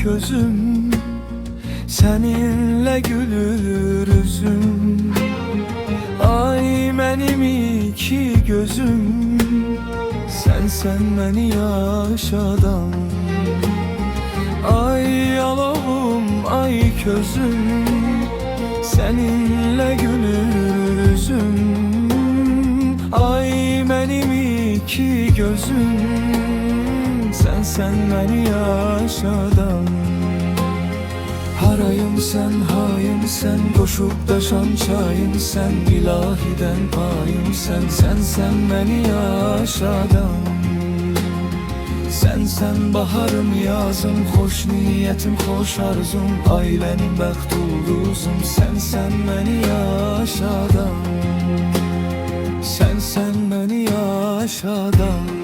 közüm, seninle gülür üzüm. Ay benim iki gözüm, sen beni yaşadan. Ay yalovum, ay közüm, seninle gülür üzüm. Ay benim iki gözüm, sen beni yaşadan. Harayım sen, hayım sen, koşup taşan çayım sen, ilahiden payım sen beni yaşadan. Sen baharım, yazım, hoş niyetim, hoş arzum, ailenin bəxt ulduzum, sen beni yaşadan. Sen beni yaşadan.